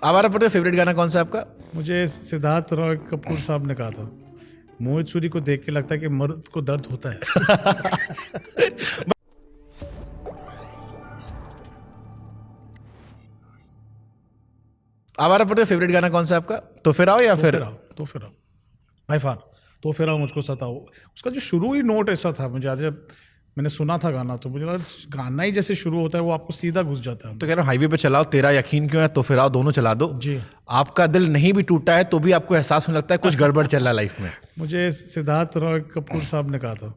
आवारापन का फेवरेट गाना कौन सा है आपका? मुझे सिद्धार्थ रॉय कपूर साहब ने कहा था, मोहित सूरी को देख के लगता है कि मर्द को दर्द होता है। आवारापन का फेवरेट गाना कौन सा है आपका? तो फिर आओ या फिर तो फिर आओ भाई फार तो फिर आओ मुझको सताओ। उसका जो शुरू ही नोट ऐसा था, मुझे आज जब मैंने सुना था गाना तो मुझे लगा गाना ही जैसे शुरू होता है वो आपको सीधा घुस जाता है। तो कह रहा हूँ हाईवे पे चलाओ, तेरा यकीन क्यों है, तो फिर आओ, दोनों चला दो जी। आपका दिल नहीं भी टूटा है तो भी आपको एहसास होने लगता है कुछ गड़बड़ चल रहा है लाइफ में। मुझे सिद्धार्थ रॉय कपूर साहब ने कहा था,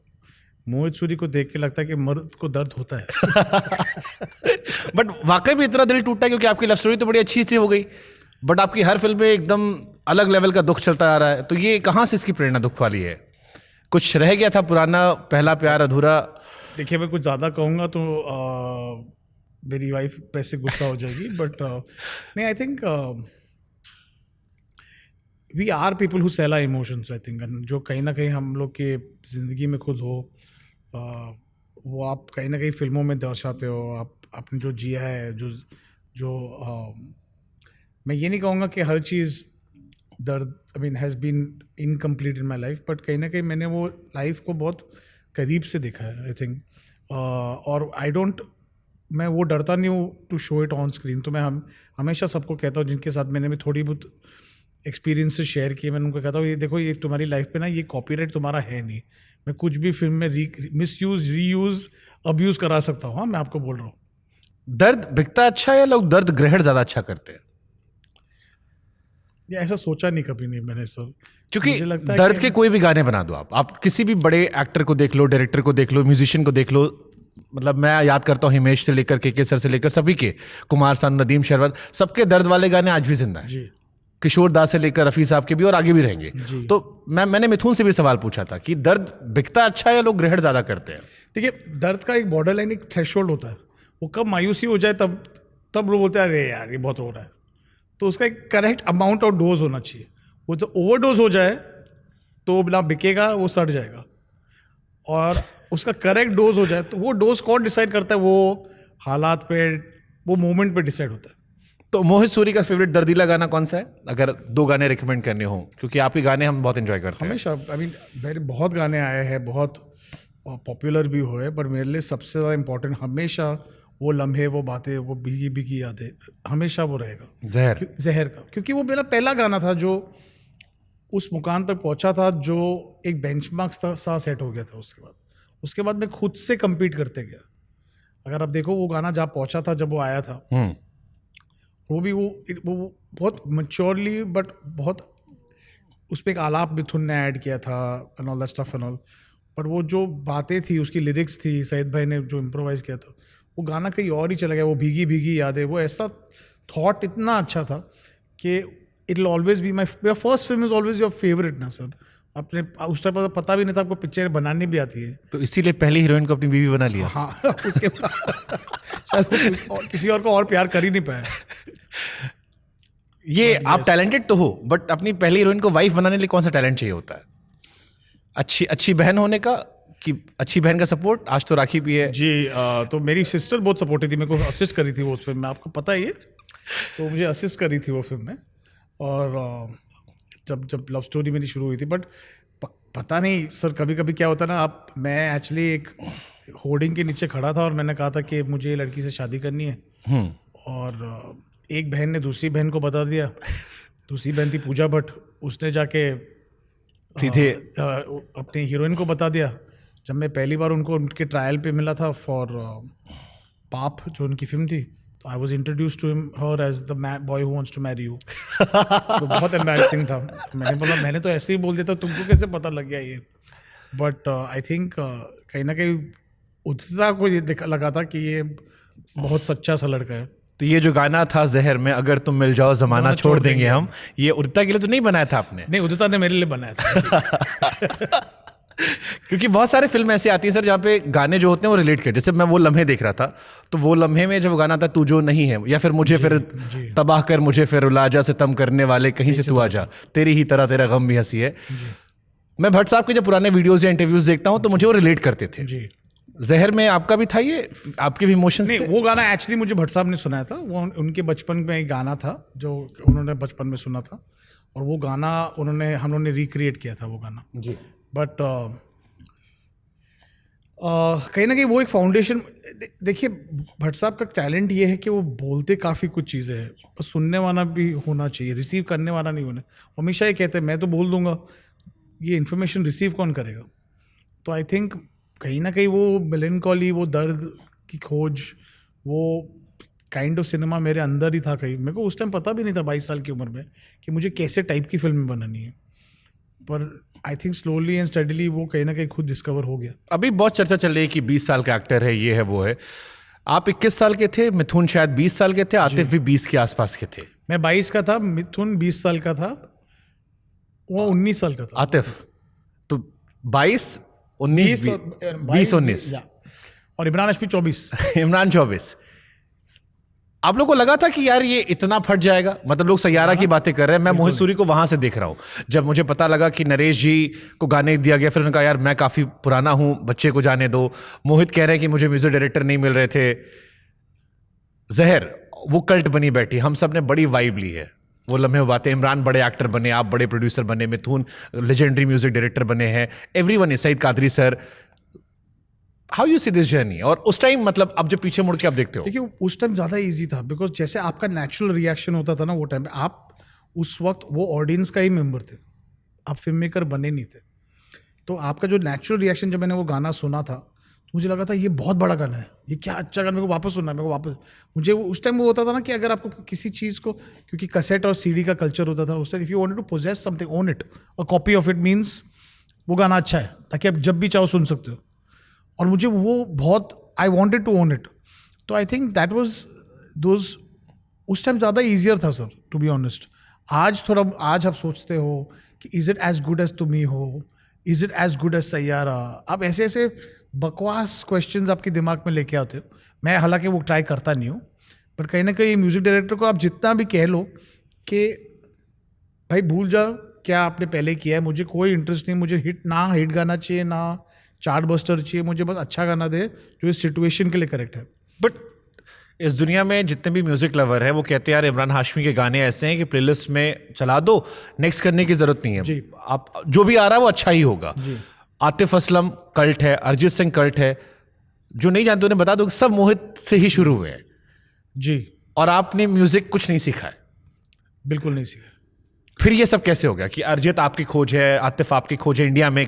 मोहित सूरी को देख के लगता है कि मर्द को दर्द होता है। बट वाकई में इतना दिल टूटा है क्योंकि आपकी लव स्टोरी तो बड़ी अच्छी सी हो गई, बट आपकी हर फिल्म में एकदम अलग लेवल का दुख चलता आ रहा है। तो ये कहाँ से इसकी प्रेरणा दुख वाली है? कुछ रह गया था पुराना पहला प्यार अधूरा? देखिए मैं कुछ ज़्यादा कहूँगा तो मेरी वाइफ पैसे गुस्सा हो जाएगी, बट नहीं, I think we are people who sell our emotions. I think जो कहीं ना कहीं हम लोग के ज़िंदगी में खुद हो, वो आप कहीं ना कहीं फिल्मों में दर्शाते हो। आपने जो जिया है, जो मैं ये नहीं कहूँगा कि हर चीज़ दर्द has been incomplete in my life, but कहीं ना कहीं मैंने वो लाइफ को बहुत करीब से देखा है आई थिंक। और मैं वो डरता नहीं हूँ to show it on screen. तो मैं हमेशा सबको कहता हूँ जिनके साथ मैंने भी थोड़ी बहुत एक्सपीरियंसेस शेयर किए, मैंने उनको कहता हूँ ये देखो, ये तुम्हारी लाइफ पे ना ये कॉपीराइट तुम्हारा है नहीं। मैं कुछ भी फिल्म में मिसयूज, रीयूज, अब्यूज़ करा सकता हूँ। हाँ, मैं आपको बोल रहा हूँ। दर्द बिकता अच्छा है या लोग दर्द ग्रहण ज़्यादा अच्छा करते हैं? ये ऐसा सोचा नहीं कभी नहीं मैंने सर, क्योंकि दर्द के कोई भी गाने बना दो आप किसी भी बड़े एक्टर को देख लो, डायरेक्टर को देख लो, म्यूजिशियन को देख लो। मतलब मैं याद करता हूँ हिमेश से लेकर के सर से लेकर सभी के, कुमार सानू, नदीम शरवर, सबके दर्द वाले गाने आज भी जिंदा हैं। किशोर दास से लेकर रफ़ी साहब के भी, और आगे भी रहेंगे। तो मैंने मिथुन से भी सवाल पूछा था कि दर्द बिकता अच्छा है या लोग ग्रहण ज़्यादा करते हैं? देखिए, दर्द का एक बॉर्डर लाइन, एक थ्रेशोल्ड होता है। वो कब मायूसी हो जाए तब लोग बोलते हैं अरे यार ये बहुत हो रहा है। तो उसका एक करेक्ट अमाउंट ऑफ डोज होना चाहिए। वो तो ओवरडोज हो जाए तो ना बिकेगा, वो सड़ जाएगा। और उसका करेक्ट डोज हो जाए तो वो डोज कौन डिसाइड करता है? वो हालात पे, वो मोमेंट पे डिसाइड होता है। तो मोहित सूरी का फेवरेट दर्दीला गाना कौन सा है, अगर 2 गाने रिकमेंड करने हो? क्योंकि आपके गाने हम बहुत एंजॉय करते हैं हमेशा। मेरे बहुत गाने आए हैं, बहुत पॉपुलर भी हुए, पर मेरे लिए सबसे ज़्यादा इम्पोर्टेंट हमेशा वो लम्हे, वो बातें, वो भीगी भीगी यादें, हमेशा वो रहेगा जहर का। क्योंकि वो मेरा पहला गाना था जो उस मुकाम तक पहुंचा था, जो एक बेंचमार्क सा सेट हो गया था। उसके बाद मैं खुद से compete करते गया। अगर आप देखो वो गाना जहाँ पहुंचा था जब वो आया था, वो भी वो बहुत मैच्योरली, बट बहुत उस पर एक आलाप मिथुन ने ऐड किया था and all that stuff and all. पर वो जो बातें थी, उसकी लिरिक्स थी, सईद भाई ने जो इम्प्रोवाइज किया था, वो गाना कहीं और ही चला गया। वो भीगी भीगी यादें, वो ऐसा थॉट इतना अच्छा था कि it will always be my first film is always your favourite ना सर। आपने उस टाइम पर पता भी नहीं था आपको पिक्चर बनानी भी आती है, तो इसीलिए पहली हीरोइन को अपनी बीवी बना लिया। हाँ, उसके बाद शायद किसी और को और प्यार कर ही नहीं पाया। ये आप टैलेंटेड तो हो, बट अपनी पहली हीरोइन को वाइफ बनाने के लिए कौन सा टैलेंट चाहिए होता है? अच्छी बहन होने का, कि अच्छी बहन का सपोर्ट? आज तो राखी भी है जी। तो मेरी सिस्टर बहुत सपोर्टिव थी, मेरे को असिस्ट करी थी वो उस फिल्म में, आपको पता ही है। तो मुझे असिस्ट करी थी वो फिल्म में। और जब लव स्टोरी मेरी शुरू हुई थी, बट पता नहीं सर, कभी कभी क्या होता है ना, मैं एक्चुअली एक होर्डिंग के नीचे खड़ा था और मैंने कहा था कि मुझे ये लड़की से शादी करनी है। और एक बहन ने दूसरी बहन को बता दिया। दूसरी बहन थी पूजा भट्ट, उसने जाके सीधे अपनी हीरोइन को बता दिया। जब मैं पहली बार उनके ट्रायल पे मिला था फॉर पाप, जो उनकी फिल्म थी, तो I was introduce to her as the boy who wants to marry you. तो बहुत एम्बैरेसिंग था। मैंने बोला मैंने तो ऐसे ही बोल दिया था, तुमको कैसे पता लग गया ये? बट आई थिंक कहीं ना कहीं उदिता को ये लगा था कि ये बहुत सच्चा सा लड़का है। तो ये जो गाना था जहर में, अगर तुम मिल जाओ जमाना छोड़ देंगे हम, ये उदिता के लिए तो नहीं बनाया था आपने? नहीं, उदिता ने मेरे लिए बनाया था। क्योंकि बहुत सारे फिल्म ऐसे आती है सर जहाँ पे गाने जो होते हैं वो रिलेट कर, जैसे मैं वो लम्हे देख रहा था, तो वो लम्हे में जब गाना था तू जो नहीं है, या फिर मुझे फिर तबाह कर, मुझे फिर रुला जा, सितम करने वाले कहीं से तू आ जा, तेरी ही तरह तेरा गम भी हंसी है। मैं भट्ट साहब के जब पुराने वीडियोस या इंटरव्यूज देखता हूँ तो मुझे वो रिलेट करते थे। जहर में आपका भी था ये, आपके भी इमोशंस नहीं, थे? वो गाना एक्चुअली मुझे भट्ट साहब ने सुनाया था। वो उनके बचपन में एक गाना था जो उन्होंने बचपन में सुना था, और वो गाना हम लोगों ने रिक्रिएट किया था वो गाना जी। बट कहीं ना कहीं वो एक फाउंडेशन। देखिए, भट्ट साहब का टैलेंट ये है कि वो बोलते काफ़ी कुछ चीज़ें हैं, पर सुनने वाला भी होना चाहिए, रिसीव करने वाला नहीं होना। हमेशा ये कहते हैं मैं तो बोल दूंगा, ये इन्फॉर्मेशन रिसीव कौन करेगा? तो आई थिंक कहीं ना कहीं वो मेलनकॉली, वो दर्द की खोज, वो काइंड ऑफ सिनेमा मेरे अंदर ही था। कहीं मेरे को उस टाइम पता भी नहीं था 22 साल की उम्र में कि मुझे कैसे टाइप की फिल्म बनानी है, पर I think slowly and steadily वो कहीं ना कहीं खुद डिस्कवर हो गया। अभी बहुत चर्चा चल रही है कि 20 साल का एक्टर है, ये है वो है। आप 21 साल के थे, मिथुन शायद 20 साल के थे, आतिफ भी 20 के आसपास के थे। मैं 22 का था, मिथुन 20 साल का था, वो 19 साल का था। आतिफ तो 22, 19, 20, 19 और इमरान हाशमी 24। इमरान 24। आप लोगों को लगा था कि यार ये इतना फट जाएगा? मतलब लोग सैयारा की बातें कर रहे हैं, मैं मोहित सूरी को वहां से देख रहा हूं। जब मुझे पता लगा कि नरेश जी को गाने दिया गया, फिर उन्होंने कहा यार मैं काफी पुराना हूं, बच्चे को जाने दो। मोहित कह रहे हैं कि मुझे म्यूजिक डायरेक्टर नहीं मिल रहे थे। जहर वो कल्ट बनी बैठी, हम सब ने बड़ी वाइब ली है, वो लम्हे वो बातें। इमरान बड़े एक्टर बने, आप बड़े प्रोड्यूसर बने, मिथुन लेजेंडरी म्यूजिक डायरेक्टर बने हैं, everyone is, Sayeed Quadri sir. How you see this journey? और उस टाइम मतलब अब जब पीछे मुड़ के आप देखते हो? देखिए, उस टाइम ज़्यादा इजी था, बिकॉज जैसे आपका नेचुरल रिएक्शन होता था ना वो टाइम पे, आप उस वक्त वो ऑडियंस का ही मेंबर थे, आप फिल्म मेकर बने नहीं थे। तो आपका जो नेचुरल रिएक्शन, जब मैंने वो गाना सुना था तो मुझे लगा था ये बहुत बड़ा गाना है, ये क्या अच्छा गाना, मेरे को वापस सुनना है, मेरे को वापस। मुझे वो उस टाइम वो होता था ना कि अगर आपको किसी चीज़ को, क्योंकि कैसेट और सीडी का कल्चर होता था उस time, if you wanted to possess something, own it, a copy of it means वो गाना अच्छा है, ताकि आप जब भी चाहो सुन सकते हो। और मुझे वो बहुत, I wanted to own it. तो I think that was those, उस टाइम ज़्यादा ईजियर था सर, टू बी ऑनेस्ट। आज थोड़ा, आज आप सोचते हो कि is it as good as Tum Hi Ho, is it as good as Saiyaara. आप ऐसे ऐसे बकवास क्वेश्चंस आपके दिमाग में लेके आते हो। मैं हालांकि वो ट्राई करता नहीं हूँ, बट कहीं ना कहीं म्यूज़िक डायरेक्टर को आप जितना भी कह लो कि भाई भूल जाओ क्या आपने पहले किया है, मुझे कोई इंटरेस्ट नहीं, मुझे हिट गाना चाहिए, ना चार्ट बस्टर चाहिए, मुझे बस अच्छा गाना दे जो इस सिचुएशन के लिए करेक्ट है। बट इस दुनिया में जितने भी म्यूजिक लवर हैं वो कहते हैं यार इमरान हाशमी के गाने ऐसे हैं कि प्लेलिस्ट में चला दो, नेक्स्ट करने की जरूरत नहीं है जी। आप जो भी आ रहा है वो अच्छा ही होगा। जी। आतिफ असलम कल्ट है, अरिजीत सिंह कल्ट है, जो नहीं जानते उन्हें बता दो कि सब मोहित से ही शुरू हुए हैं। जी। और आपने म्यूजिक कुछ नहीं सीखा है? बिल्कुल नहीं सीखा। फिर ये सब कैसे हो गया कि अरिजीत आपकी खोज है, आतिफ आपकी खोज है, इंडिया में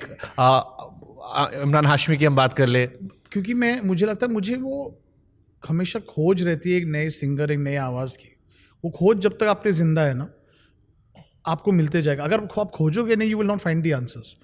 इमरान हाशमी की हम बात कर ले? क्योंकि मुझे लगता है मुझे वो हमेशा खोज रहती है एक नए सिंगर, एक नए आवाज़ की। वो खोज जब तक आपने जिंदा है ना, आपको मिलते जाएगा। अगर आप खोजोगे नहीं, you will not find the answers.